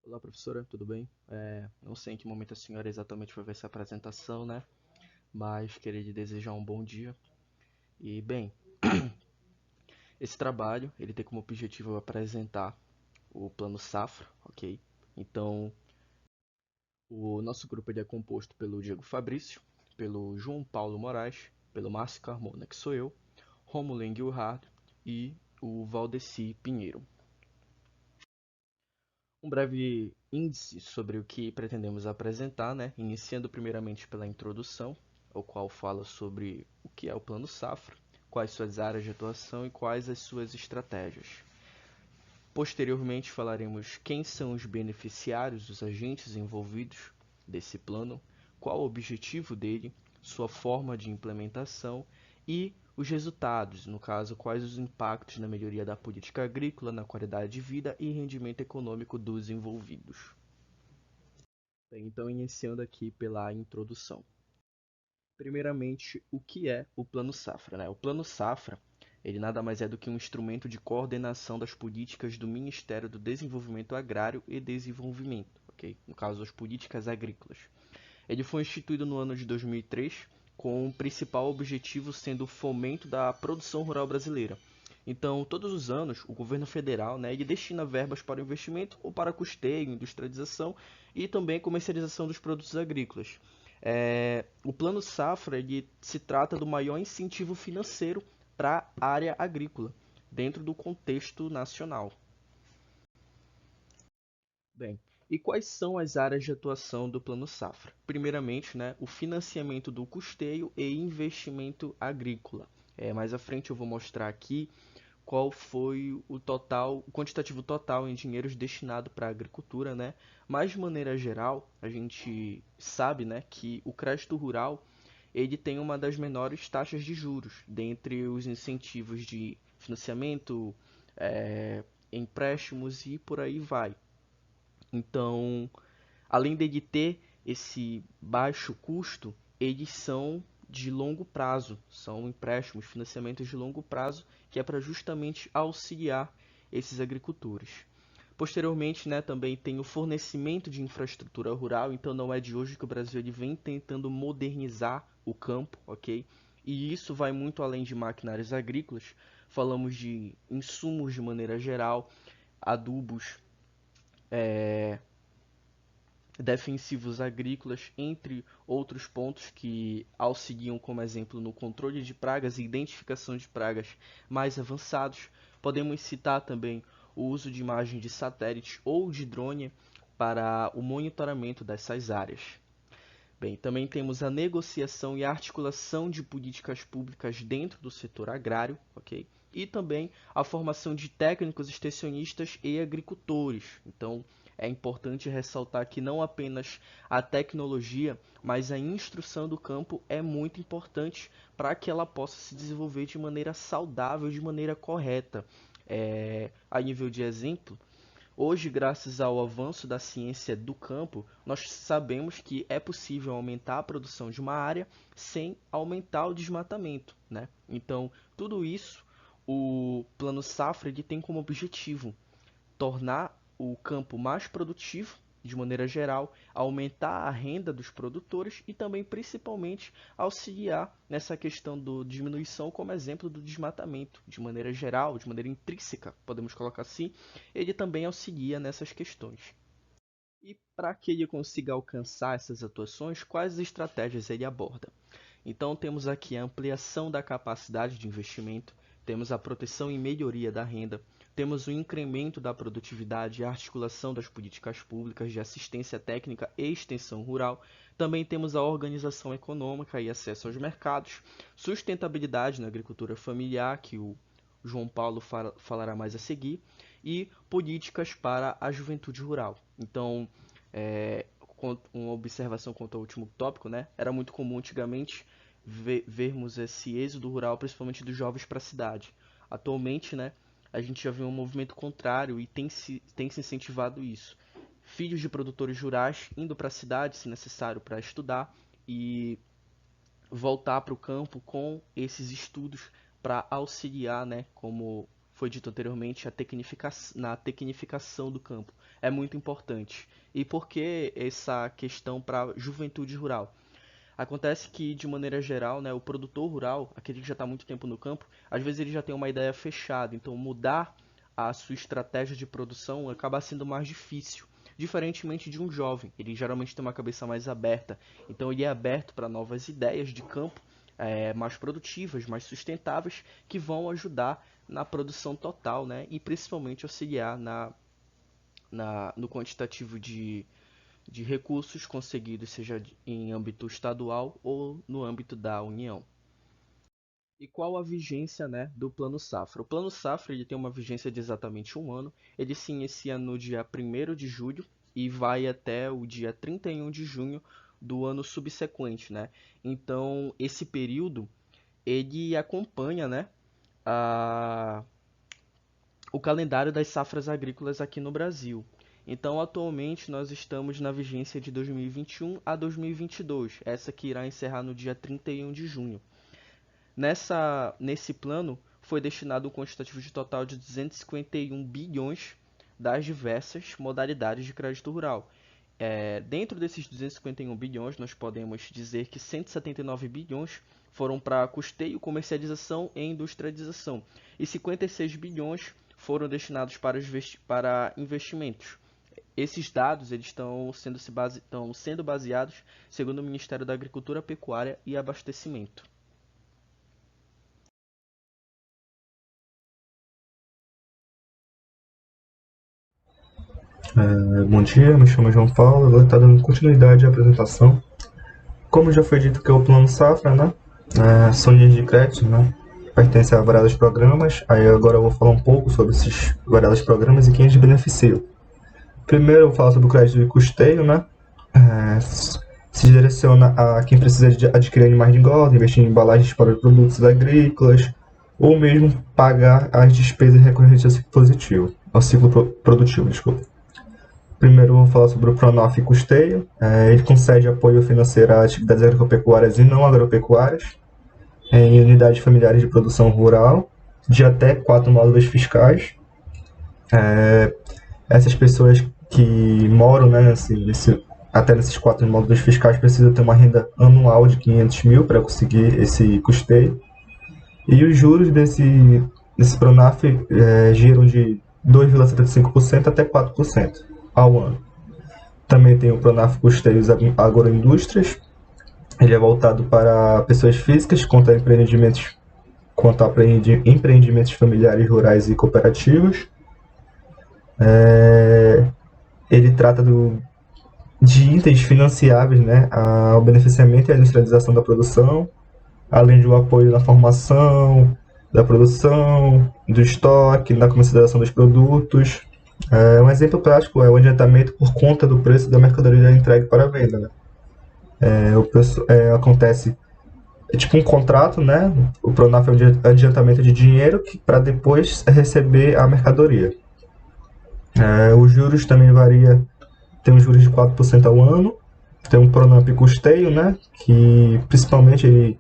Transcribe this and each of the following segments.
Olá, professora, tudo bem? Não sei em que momento a senhora exatamente vai ver essa apresentação, né? Mas queria lhe desejar um bom dia. E, bem, esse trabalho, ele tem como objetivo apresentar o Plano Safra, ok? Então, o nosso grupo ele é composto pelo Diego Fabrício, pelo João Paulo Moraes, pelo Márcio Carmona, que sou eu, Romulo Enguilhard e o Valdeci Pinheiro. Um breve índice sobre o que pretendemos apresentar, né? Iniciando primeiramente pela introdução, o qual fala sobre o que é o Plano Safra, quais suas áreas de atuação e quais as suas estratégias. Posteriormente falaremos quem são os beneficiários, os agentes envolvidos desse plano, qual o objetivo dele, sua forma de implementação e os resultados, no caso, quais os impactos na melhoria da política agrícola, na qualidade de vida e rendimento econômico dos envolvidos. Bem, então, iniciando aqui pela introdução. Primeiramente, o que é o Plano Safra, né? O Plano Safra, ele nada mais é do que um instrumento de coordenação das políticas do Ministério do Desenvolvimento Agrário e Desenvolvimento, ok? No caso, as políticas agrícolas. Ele foi instituído no ano de 2003, com o principal objetivo sendo o fomento da produção rural brasileira. Então, todos os anos, o governo federal, né, ele destina verbas para o investimento ou para custeio, industrialização e também comercialização dos produtos agrícolas. O Plano Safra ele se trata do maior incentivo financeiro para a área agrícola, dentro do contexto nacional. Bem, e quais são as áreas de atuação do Plano Safra? Primeiramente, né, o financiamento do custeio e investimento agrícola. Mais à frente eu vou mostrar aqui qual foi o total, o quantitativo total em dinheiros destinado para a agricultura, né? Mas de maneira geral, a gente sabe, né, que o crédito rural ele tem uma das menores taxas de juros dentre os incentivos de financiamento, empréstimos e por aí vai. Então, além de ter esse baixo custo, eles são de longo prazo, são empréstimos, financiamentos de longo prazo, que é para justamente auxiliar esses agricultores. Posteriormente, né, também tem o fornecimento de infraestrutura rural, então não é de hoje que o Brasil ele vem tentando modernizar o campo, ok? E isso vai muito além de maquinários agrícolas, falamos de insumos de maneira geral, adubos, é, defensivos agrícolas, entre outros pontos que auxiliam como exemplo no controle de pragas e identificação de pragas mais avançados. Podemos citar também o uso de imagem de satélite ou de drone para o monitoramento dessas áreas. Bem, também temos a negociação e a articulação de políticas públicas dentro do setor agrário, ok? E também a formação de técnicos extensionistas e agricultores. Então, é importante ressaltar que não apenas a tecnologia, mas a instrução do campo é muito importante para que ela possa se desenvolver de maneira saudável, de maneira correta. A nível de exemplo, hoje, graças ao avanço da ciência do campo, nós sabemos que é possível aumentar a produção de uma área sem aumentar o desmatamento, né? Então, tudo isso o Plano Safra ele tem como objetivo tornar o campo mais produtivo, de maneira geral, aumentar a renda dos produtores e também, principalmente, auxiliar nessa questão da diminuição, como exemplo do desmatamento, de maneira geral, de maneira intrínseca, podemos colocar assim, ele também auxilia nessas questões. E para que ele consiga alcançar essas atuações, quais estratégias ele aborda? Então, temos aqui a ampliação da capacidade de investimento, temos a proteção e melhoria da renda, temos o incremento da produtividade e a articulação das políticas públicas de assistência técnica e extensão rural, também temos a organização econômica e acesso aos mercados, sustentabilidade na agricultura familiar, que o João Paulo falará mais a seguir, e políticas para a juventude rural. Então, uma observação quanto ao último tópico, né? Era muito comum antigamente vermos esse êxodo rural, principalmente dos jovens para a cidade. Atualmente, né, a gente já vê um movimento contrário e tem se incentivado isso. Filhos de produtores rurais indo para a cidade, se necessário, para estudar e voltar para o campo com esses estudos para auxiliar, né, como foi dito anteriormente, na tecnificação do campo. É muito importante. E por que essa questão para a juventude rural? Acontece que, de maneira geral, né, o produtor rural, aquele que já está há muito tempo no campo, às vezes ele já tem uma ideia fechada, então mudar a sua estratégia de produção acaba sendo mais difícil. Diferentemente de um jovem, ele geralmente tem uma cabeça mais aberta, então ele é aberto para novas ideias de campo, mais produtivas, mais sustentáveis, que vão ajudar na produção total, né, e principalmente auxiliar no quantitativo de recursos conseguidos, seja em âmbito estadual ou no âmbito da União. E qual a vigência, né, do Plano Safra? O Plano Safra ele tem uma vigência de exatamente um ano. Ele se inicia no dia 1º de julho e vai até o dia 31 de junho do ano subsequente, né? Então, esse período ele acompanha, né, a, o calendário das safras agrícolas aqui no Brasil. Então, atualmente, nós estamos na vigência de 2021 a 2022, essa que irá encerrar no dia 31 de junho. Nesse plano, foi destinado um quantitativo de total de 251 bilhões das diversas modalidades de crédito rural. Dentro desses 251 bilhões, nós podemos dizer que 179 bilhões foram para custeio, comercialização e industrialização, e 56 bilhões foram destinados para investimentos. Esses dados eles estão sendo baseados segundo o Ministério da Agricultura, Pecuária e Abastecimento. Bom dia, me chamo João Paulo, eu vou estar dando continuidade à apresentação. Como já foi dito que é o Plano Safra, né? São linhas de crédito, né? Que pertencem a variados programas. Aí agora eu vou falar um pouco sobre esses variados programas e quem eles beneficiam. Primeiro eu vou falar sobre o crédito de custeio, né? Se direciona a quem precisa adquirir animais de engorda, investir em embalagens para produtos agrícolas, ou mesmo pagar as despesas recorrentes ao ciclo positivo, ao ciclo produtivo, desculpa. Primeiro, vou falar sobre o Pronaf Custeio. Ele concede apoio financeiro a atividades agropecuárias e não agropecuárias em unidades familiares de produção rural de até 4 módulos fiscais. Essas pessoas que moram, né, até nesses 4 módulos fiscais precisam ter uma renda anual de 500 mil para conseguir esse custeio. E os juros desse Pronaf giram de 2,75% até 4% ao ano. Também tem o Pronaf Custeios Agroindústrias. Ele é voltado para pessoas físicas quanto a empreendimentos familiares, rurais e cooperativos. Ele trata de itens financiáveis, né, ao beneficiamento e à industrialização da produção, além do apoio na formação da produção, do estoque, na comercialização dos produtos. Um exemplo prático é o adiantamento por conta do preço da mercadoria entregue para a venda, né? Acontece tipo um contrato, né? O Pronaf é um adiantamento de dinheiro para depois receber a mercadoria. Os juros também varia, tem os juros de 4% ao ano, tem um Pronaf Custeio, né? Que principalmente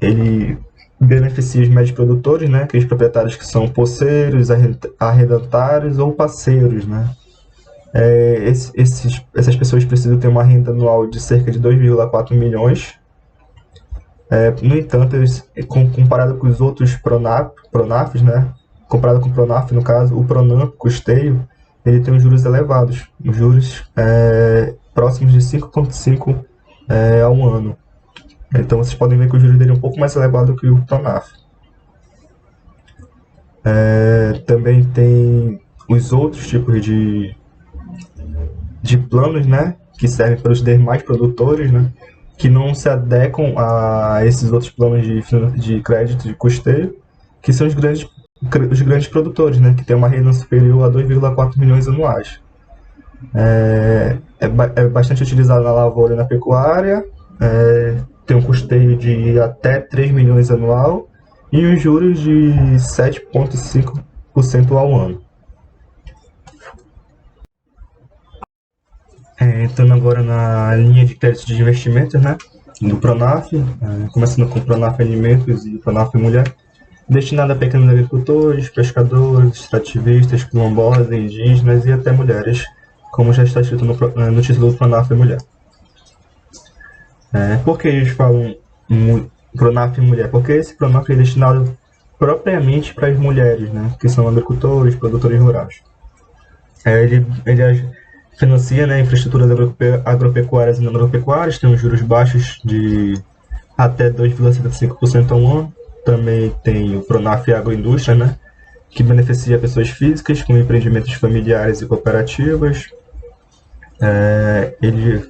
ele beneficia os médios produtores, né? Aqueles proprietários que são poceiros, arrendatários ou parceiros, né? Essas pessoas precisam ter uma renda anual de cerca de 2,4 milhões. No entanto, comparado com os outros Pronafs, né? Comparado com o Pronaf, no caso, o Pronamp Custeio, ele tem os juros elevados, os juros próximos de 5,5% ao ano. Então vocês podem ver que o juros dele é um pouco mais elevado que o Pronaf. Também tem os outros tipos de planos, né, que servem para os demais produtores, né, que não se adequam a esses outros planos de crédito de custeio, que são os grandes produtores, né, que têm uma renda superior a 2,4 milhões anuais. É bastante utilizado na lavoura e na pecuária, tem um custeio de até 3 milhões anual e os juros de 7,5% ao ano. Entrando agora na linha de crédito de investimentos, né, do Pronaf, começando com o Pronaf Alimentos e o Pronaf Mulher. destinado a pequenos agricultores, pescadores, extrativistas, quilombolas, indígenas e até mulheres, como já está escrito no título do Pronaf Mulher. Por que eles falam Pronaf Mulher? Porque esse Pronaf é destinado propriamente para as mulheres, né, que são agricultores, produtores rurais. Ele financia, né, infraestruturas agropecuárias e não agropecuárias, tem os juros baixos de até 2,75% ao ano. Também tem o Pronaf Agroindústria, né, que beneficia pessoas físicas com empreendimentos familiares e cooperativas. Ele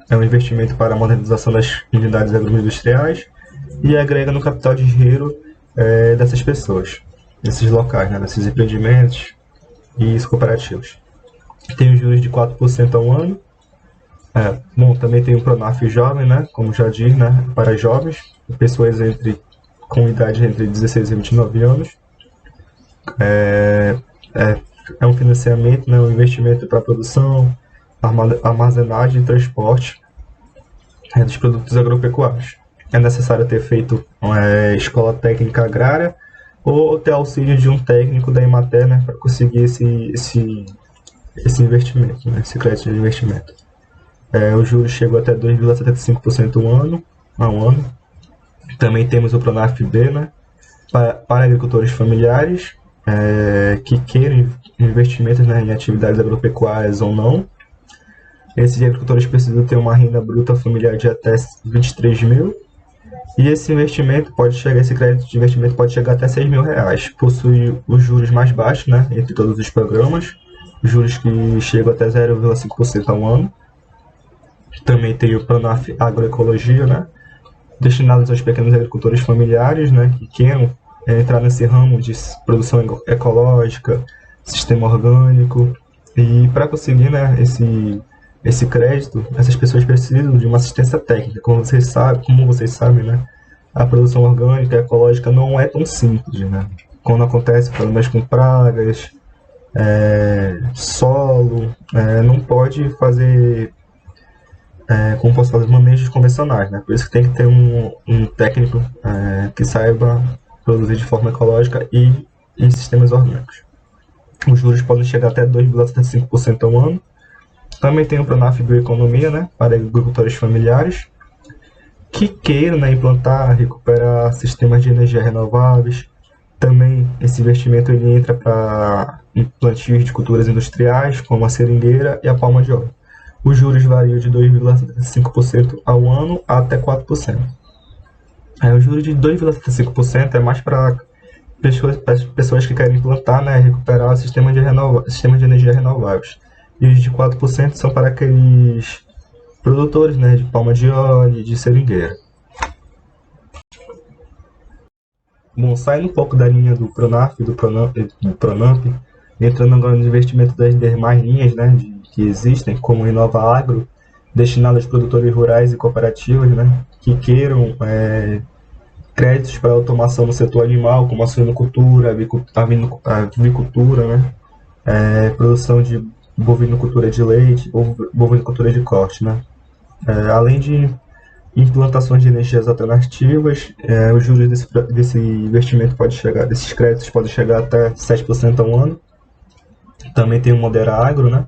é um investimento para a modernização das unidades agroindustriais e agrega no capital de giro dessas pessoas, desses locais, né, desses empreendimentos e cooperativos. Tem os juros de 4% ao ano. Também tem o Pronaf Jovem, né, como já diz, né, para jovens, pessoas com idade entre 16 e 29 anos. É um financiamento, né, um investimento para a produção, armazenagem e transporte dos produtos agropecuários. É necessário ter feito escola técnica agrária ou ter auxílio de um técnico da Emater, né, para conseguir esse investimento, né, esse crédito de investimento. O juros chegou até 2,75% ao ano. Também temos o Pronaf B, né, para agricultores familiares que queiram investimentos, né, em atividades agropecuárias ou não. Esses agricultores precisam ter uma renda bruta familiar de até 23 mil. E esse crédito de investimento pode chegar até 6 mil reais. Possui os juros mais baixos, né, entre todos os programas. Juros que chegam até 0,5% ao ano. Também tem o Pronaf Agroecologia, né, destinados aos pequenos agricultores familiares, né, que queiram entrar nesse ramo de produção ecológica, sistema orgânico. E para conseguir, né, esse crédito, essas pessoas precisam de uma assistência técnica. Como vocês sabem, né, a produção orgânica e ecológica não é tão simples, né? Quando acontece problemas com pragas, solo, não pode fazer, como posso fazer, manejos convencionais, né? Por isso que tem que ter um técnico que saiba produzir de forma ecológica e em sistemas orgânicos. Os juros podem chegar até 2,75% ao ano. Também tem o Pronaf Bioeconomia, né, para agricultores familiares que queiram, né, implantar, recuperar sistemas de energia renováveis. Também esse investimento ele entra para plantios de culturas industriais, como a seringueira e a palma de óleo. Os juros variam de 2,75% ao ano até 4%. O juros de 2,75% é mais para pessoas que querem implantar, né, recuperar sistemas de energia renováveis. E os de 4% são para aqueles produtores, né, de palma de óleo e de seringueira. Bom, saindo um pouco da linha do Pronaf e do Pronamp, entrando agora no investimento das demais linhas, né, que existem, como o Inova Agro, destinado aos produtores rurais e cooperativas, né, que queiram créditos para automação no setor animal, como a suinocultura, a avicultura, né, produção de bovinocultura de leite ou bovinocultura de corte, né? Além de implantações de energias alternativas, os juros desse investimento desses créditos podem chegar até 7% ao ano. Também tem o Modera Agro, né,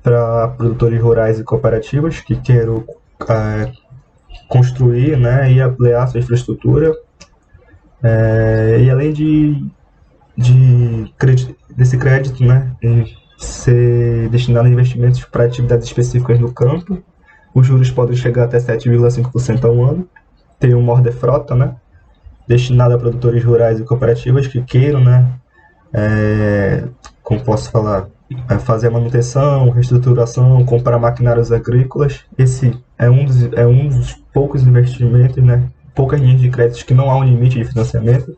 para produtores rurais e cooperativas que queiram construir, né, e ampliar sua infraestrutura. E além desse crédito, né, ser destinado a investimentos para atividades específicas no campo, os juros podem chegar até 7,5% ao ano. Tem o Mordefrota, né, destinado a produtores rurais e cooperativas que queiram, né, como posso falar, fazer a manutenção, reestruturação, comprar maquinários agrícolas. Esse é um dos poucos investimentos, né, poucas linhas de créditos que não há um limite de financiamento.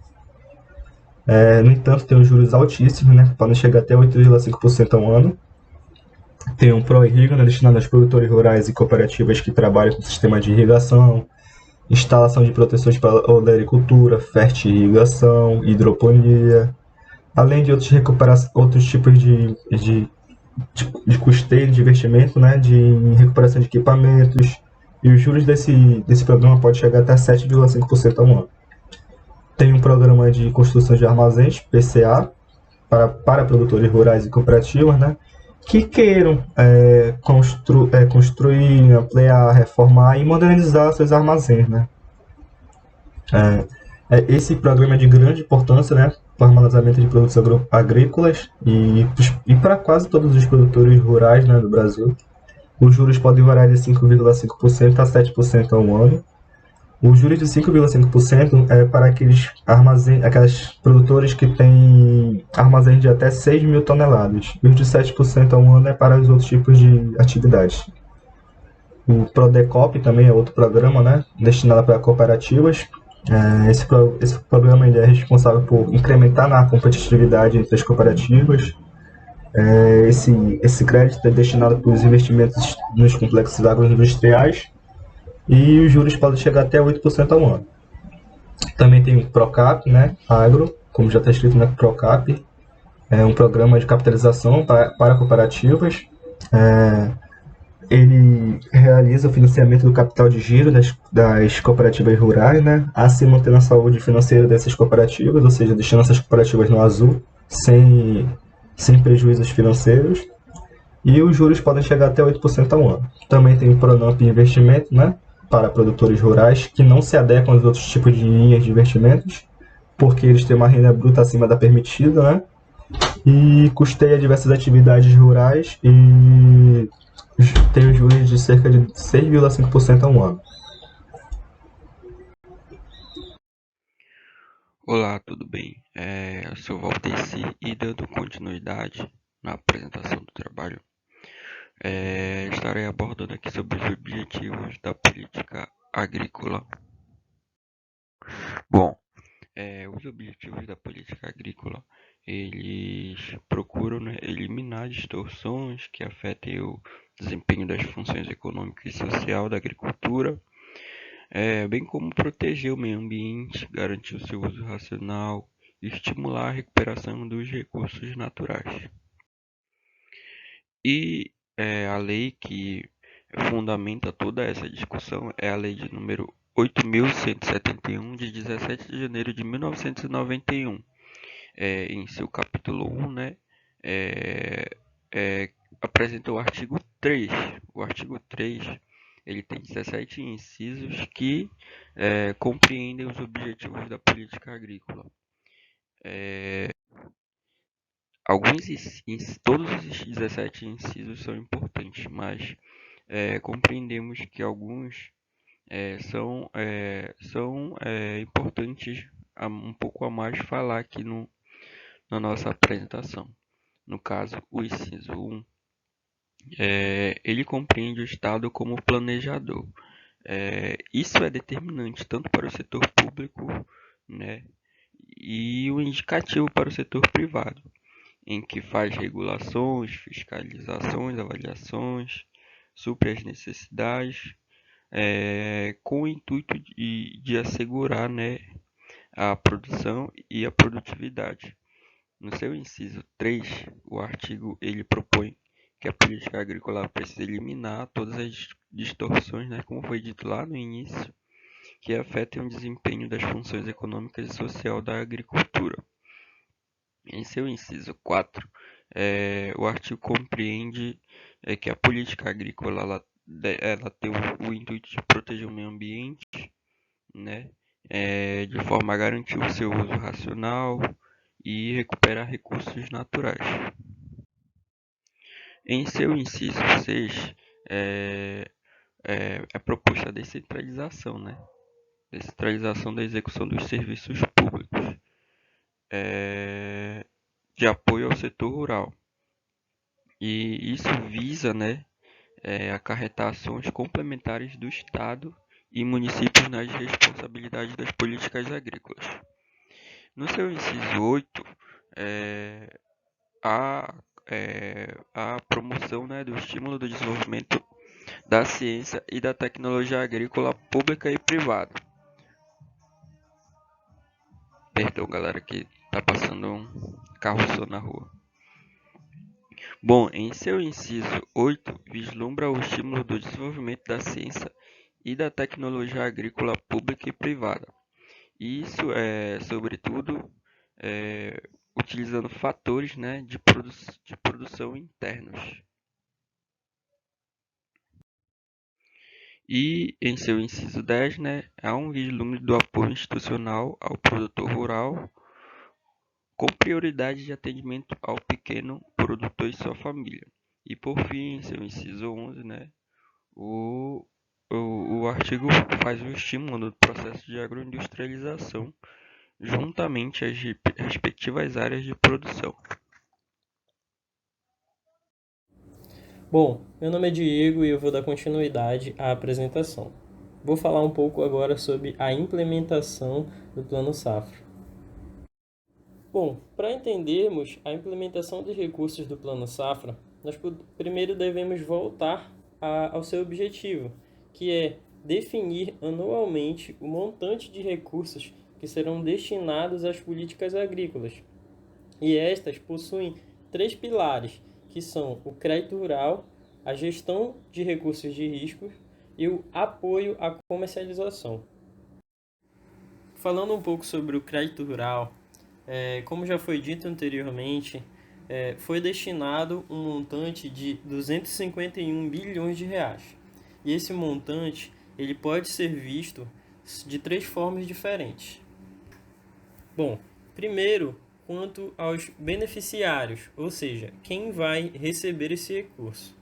No entanto, tem os juros altíssimos, né, que podem chegar até 8,5% ao ano. Tem um ProIrriga, né, destinado aos produtores rurais e cooperativas que trabalham com sistema de irrigação, instalação de proteções para a olericultura, fertirrigação, hidroponia, além de outros tipos de custeio de investimento, né, de recuperação de equipamentos. E os juros desse programa podem chegar até 7,5% ao ano. Tem um programa de construção de armazéns, PCA, para produtores rurais e cooperativas, né, que queiram construir, ampliar, reformar e modernizar seus armazéns, né. Esse programa é de grande importância, né, para o armazenamento de produtos agrícolas e para quase todos os produtores rurais, né, do Brasil. Os juros podem variar de 5,5% a 7% ao ano. Os juros de 5,5% é para aqueles produtores que têm armazéns de até 6.000 toneladas. E os de 7% ao ano é para os outros tipos de atividades. O Prodecop também é outro programa, né, destinado para cooperativas. Esse programa ele é responsável por incrementar a competitividade entre as cooperativas. Esse crédito é destinado para os investimentos nos complexos agroindustriais e os juros podem chegar até 8% ao ano. Também tem o Procap, né, Agro, como já está escrito, né, Procap, é um programa de capitalização para cooperativas. Ele realiza o financiamento do capital de giro das cooperativas rurais, né, assim mantendo a saúde financeira dessas cooperativas, ou seja, deixando essas cooperativas no azul, sem prejuízos financeiros. E os juros podem chegar até 8% ao ano. Também tem o Pronamp Investimento, né, para produtores rurais que não se adequam aos outros tipos de linhas de investimentos, porque eles têm uma renda bruta acima da permitida, né, e custeia diversas atividades rurais e tem os juros de cerca de 6,5% ao ano. Olá, tudo bem? Eu sou Valdeci e dando continuidade na apresentação do trabalho, estarei abordando aqui sobre os objetivos da política agrícola. Bom, os objetivos da política agrícola, eles procuram, né, eliminar distorções que afetem o desempenho das funções econômicas e social da agricultura, bem como proteger o meio ambiente, garantir o seu uso racional e estimular a recuperação dos recursos naturais. E a lei que fundamenta toda essa discussão é a lei de número 8.171, de 17 de janeiro de 1991. Em seu capítulo 1, né, apresenta o artigo 3. O artigo 3 ele tem 17 incisos que compreendem os objetivos da política agrícola. Todos os 17 incisos são importantes, mas compreendemos que alguns são importantes um pouco a mais falar aqui na nossa apresentação. No caso, o inciso 1, ele compreende o Estado como planejador. Isso é determinante tanto para o setor público, né, e o indicativo para o setor privado, em que faz regulações, fiscalizações, avaliações, supre as necessidades, com o intuito de assegurar, né, a produção e a produtividade. No seu inciso 3, o artigo ele propõe que a política agrícola precisa eliminar todas as distorções, né, como foi dito lá no início, que afetem o desempenho das funções econômicas e social da agricultura. Em seu inciso 4, o artigo compreende que a política agrícola ela tem o intuito de proteger o meio ambiente, né, de forma a garantir o seu uso racional e recuperar recursos naturais. Em seu inciso 6, é proposta a descentralização, né? Descentralização da execução dos serviços públicos, de apoio ao setor rural. E isso visa, né, acarretar ações complementares do Estado e municípios nas responsabilidades das políticas agrícolas. No seu inciso 8, a promoção, né, do estímulo do desenvolvimento da ciência e da tecnologia agrícola pública e privada. Perdão, galera, que tá passando um carro na rua. Bom, em seu inciso 8, vislumbra o estímulo do desenvolvimento da ciência e da tecnologia agrícola pública e privada. Isso é, sobretudo, utilizando fatores, né, de produção internos. E, em seu inciso 10, né, há um vislumbre do apoio institucional ao produtor rural, com prioridade de atendimento ao pequeno produtor e sua família. E, por fim, em seu inciso 11, né, o, o artigo faz o estímulo do processo de agroindustrialização juntamente às respectivas áreas de produção. Bom, meu nome é Diego e eu vou dar continuidade à apresentação. Vou falar um pouco agora sobre a implementação do Plano Safra. Bom, para entendermos a implementação dos recursos do Plano Safra, nós primeiro devemos voltar ao seu objetivo, que é definir anualmente o montante de recursos que serão destinados às políticas agrícolas. E estas possuem 3 pilares, que são o crédito rural, a gestão de recursos de risco e o apoio à comercialização. Falando um pouco sobre o crédito rural, como já foi dito anteriormente, foi destinado um montante de 251 bilhões de reais. E esse montante ele pode ser visto de 3 formas diferentes. Bom, primeiro, quanto aos beneficiários, ou seja, quem vai receber esse recurso.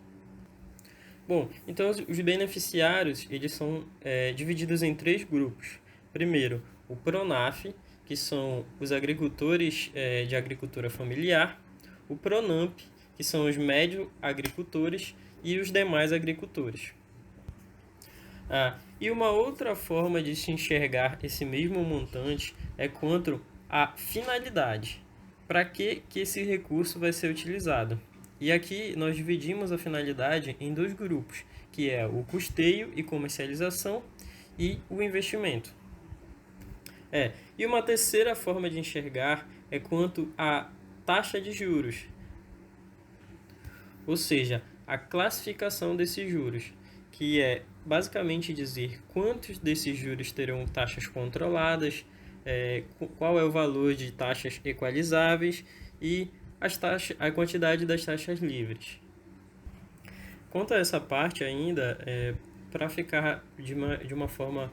Bom, então os beneficiários eles são divididos em 3 grupos. Primeiro, o PRONAF, que são os agricultores de agricultura familiar, o PRONAMP, que são os médio agricultores e os demais agricultores. E uma outra forma de se enxergar esse mesmo montante é quanto à finalidade. Para que esse recurso vai ser utilizado? E aqui nós dividimos a finalidade em 2 grupos, que é o custeio e comercialização e o investimento. E uma terceira forma de enxergar é quanto à taxa de juros, ou seja, a classificação desses juros, que é basicamente dizer quantos desses juros terão taxas controladas, qual é o valor de taxas equalizáveis e a quantidade das taxas livres. Quanto a essa parte ainda, para ficar de uma forma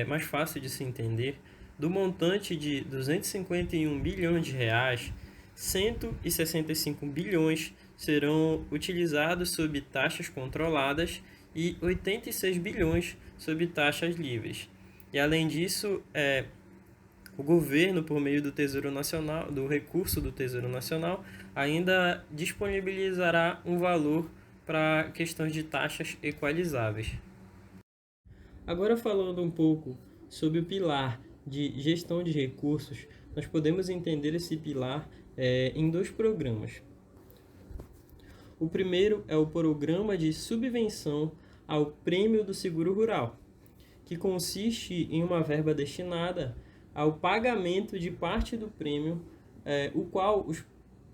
mais fácil de se entender, do montante de 251 bilhões de reais, 165 bilhões serão utilizados sob taxas controladas e 86 bilhões sob taxas livres. E além disso, o governo, por meio do Tesouro Nacional, do recurso do Tesouro Nacional, ainda disponibilizará um valor para questões de taxas equalizáveis. Agora falando um pouco sobre o pilar de gestão de recursos, nós podemos entender esse pilar em 2 programas. O primeiro é o Programa de Subvenção ao Prêmio do Seguro Rural, que consiste em uma verba destinada ao pagamento de parte do prêmio, o qual os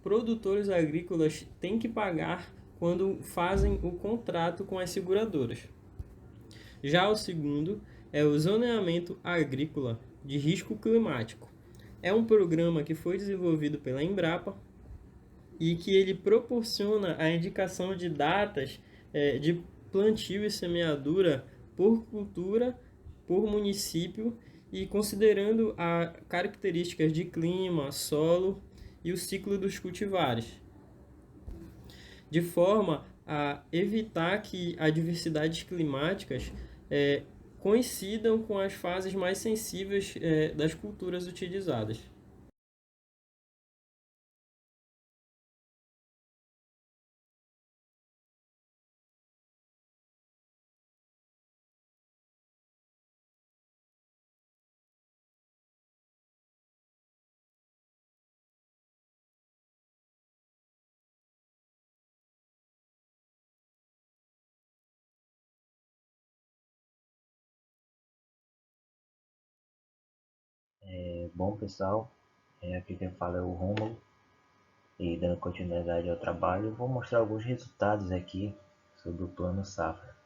produtores agrícolas têm que pagar quando fazem o contrato com as seguradoras. Já o segundo é o Zoneamento Agrícola de Risco Climático. É um programa que foi desenvolvido pela Embrapa e que ele proporciona a indicação de datas de plantio e semeadura por cultura, por município e considerando as características de clima, solo e o ciclo dos cultivares, de forma a evitar que adversidades climáticas coincidam com as fases mais sensíveis das culturas utilizadas. Bom pessoal, aqui quem fala é o Rômulo e dando continuidade ao trabalho, vou mostrar alguns resultados aqui sobre o Plano Safra.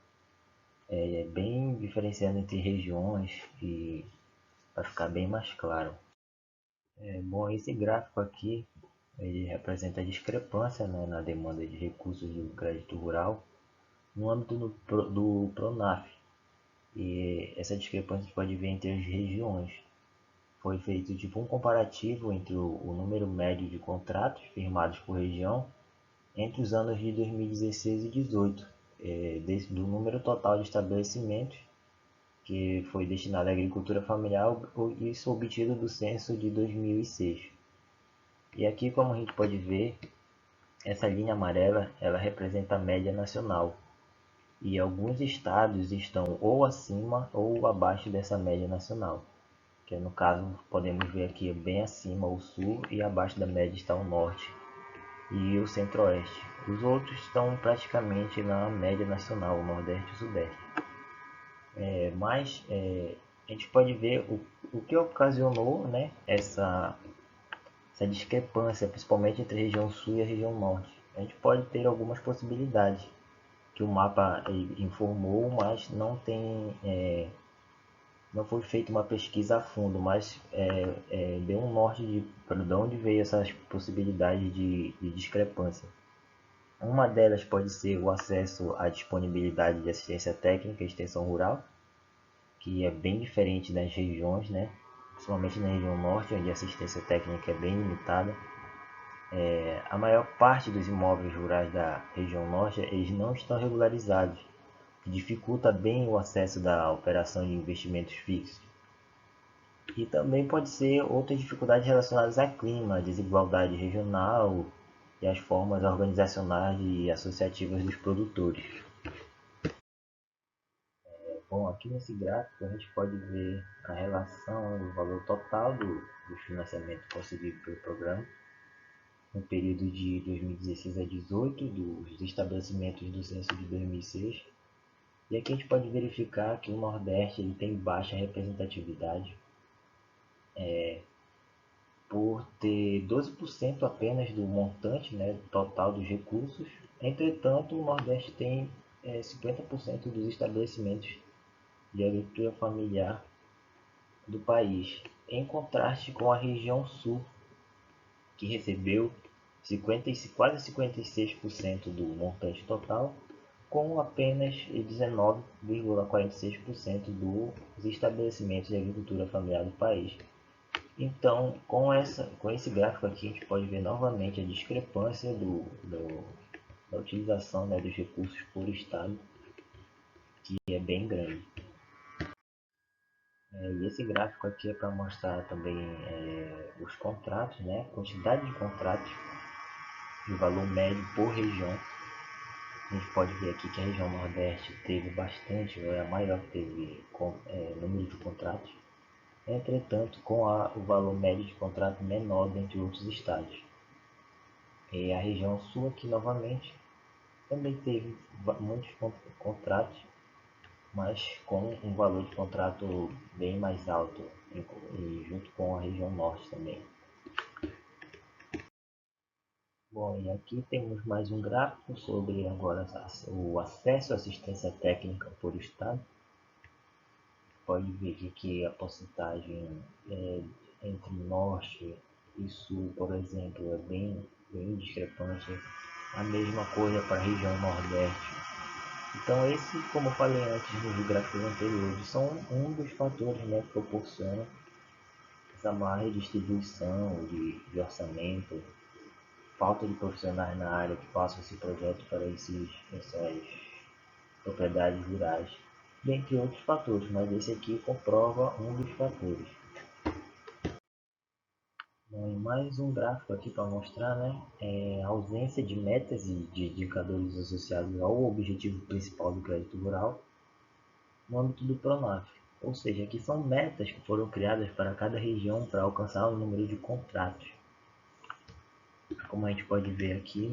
Bem diferenciando entre regiões e para ficar bem mais claro. Bom, esse gráfico aqui ele representa a discrepância, né, na demanda de recursos do crédito rural no âmbito do PRONAF. E essa discrepância pode ver entre as regiões. Foi feito tipo um comparativo entre o número médio de contratos firmados por região entre os anos de 2016 e 2018, do número total de estabelecimentos que foi destinado à agricultura familiar, isso obtido do censo de 2006. E aqui, como a gente pode ver, essa linha amarela ela representa a média nacional. E alguns estados estão ou acima ou abaixo dessa média nacional. Que no caso podemos ver aqui bem acima o sul e abaixo da média está o norte e o centro-oeste. Os outros estão praticamente na média nacional, o nordeste e o sudeste. Mas a gente pode ver o que ocasionou, né, essa discrepância, principalmente entre a região sul e a região norte. A gente pode ter algumas possibilidades que o mapa informou, mas não foi feita uma pesquisa a fundo, mas deu um norte de onde veio essas possibilidades de discrepância. Uma delas pode ser o acesso à disponibilidade de assistência técnica e extensão rural, que é bem diferente das regiões, né? Principalmente na região norte, onde a assistência técnica é bem limitada. A maior parte dos imóveis rurais da região norte eles não estão regularizados, que dificulta bem o acesso da operação de investimentos fixos. E também pode ser outras dificuldades relacionadas a clima, desigualdade regional e as formas organizacionais e associativas dos produtores. Bom, aqui nesse gráfico a gente pode ver a relação do valor total do financiamento concedido pelo programa no período de 2016 a 2018 dos estabelecimentos do censo de 2006. E aqui a gente pode verificar que o Nordeste ele tem baixa representatividade, por ter 12% apenas do montante, né, total dos recursos. Entretanto, o Nordeste tem 50% dos estabelecimentos de agricultura familiar do país, em contraste com a região Sul, que recebeu quase 56% do montante total, com apenas 19,46% dos estabelecimentos de agricultura familiar do país. Então, com esse gráfico aqui, a gente pode ver novamente a discrepância da utilização, né, dos recursos por estado, que é bem grande. E esse gráfico aqui é para mostrar também os contratos, né, quantidade de contratos e o valor médio por região. A gente pode ver aqui que a região Nordeste teve bastante, é a maior que teve número de contratos. Entretanto, com o valor médio de contrato menor dentre outros estados. E a região Sul aqui novamente também teve muitos contratos, mas com um valor de contrato bem mais alto, e junto com a região Norte também. Bom, e aqui temos mais um gráfico sobre agora o acesso à assistência técnica por estado. Pode ver que a porcentagem entre norte e sul, por exemplo, é bem discrepante. A mesma coisa para a região nordeste. Então esse, como eu falei antes nos gráficos anteriores, são um dos fatores, né, que proporciona essa má redistribuição de orçamento, falta de profissionais na área que façam esse projeto para essas propriedades rurais, dentre outros fatores, mas esse aqui comprova um dos fatores. Bom, mais um gráfico aqui para mostrar, né, a ausência de metas e de indicadores associados ao objetivo principal do crédito rural no âmbito do PRONAF. Ou seja, aqui são metas que foram criadas para cada região para alcançar o número de contratos. Como a gente pode ver aqui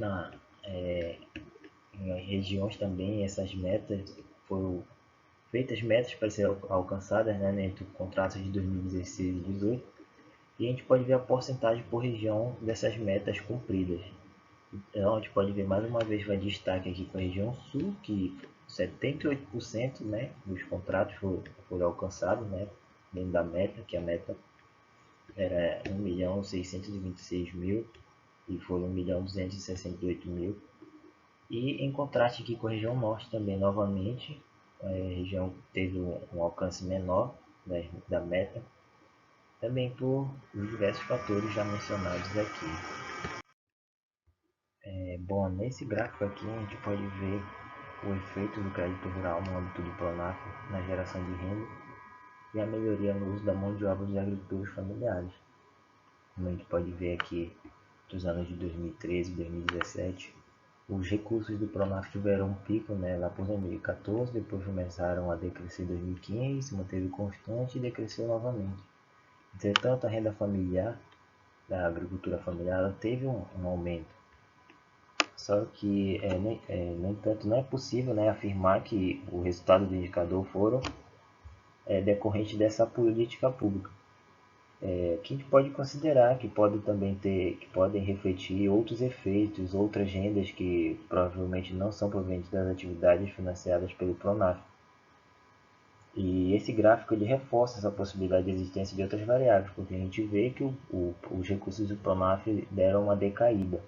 em regiões também, essas metas foram feitas metas para serem alcançadas, né, entre contratos de 2016 e 2018, e a gente pode ver a porcentagem por região dessas metas cumpridas. Então a gente pode ver mais uma vez, vai destaque aqui para a região Sul, que 78%, né, dos contratos foram alcançados, né, dentro da meta, que a meta era 1.626.000 e foi 1.268.000. E em contraste aqui com a região norte também, novamente, a região teve um alcance menor da meta, também por diversos fatores já mencionados aqui. Bom, nesse gráfico aqui a gente pode ver o efeito do crédito rural no âmbito do Pronaf na geração de renda e a melhoria no uso da mão de obra dos agricultores familiares. Como a gente pode ver aqui, dos anos de 2013 e 2017, os recursos do Pronaf tiveram um pico, lá por 2014, depois começaram a decrescer em 2015, se manteve constante e decresceu novamente. Entretanto, a renda familiar, da agricultura familiar, ela teve um aumento. Só que, no entanto, não é possível, afirmar que o resultado do indicador foram decorrente dessa política pública. Que a gente pode considerar que podem refletir outros efeitos, outras rendas que provavelmente não são provenientes das atividades financiadas pelo Pronaf. E esse gráfico ele reforça essa possibilidade de existência de outras variáveis, porque a gente vê que os recursos do Pronaf deram uma decaída.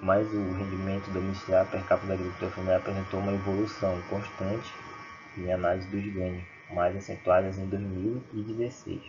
Mas o rendimento domiciliar per capita da agricultura familiar apresentou uma evolução constante em análise dos ganhos, mais acentuadas em 2016.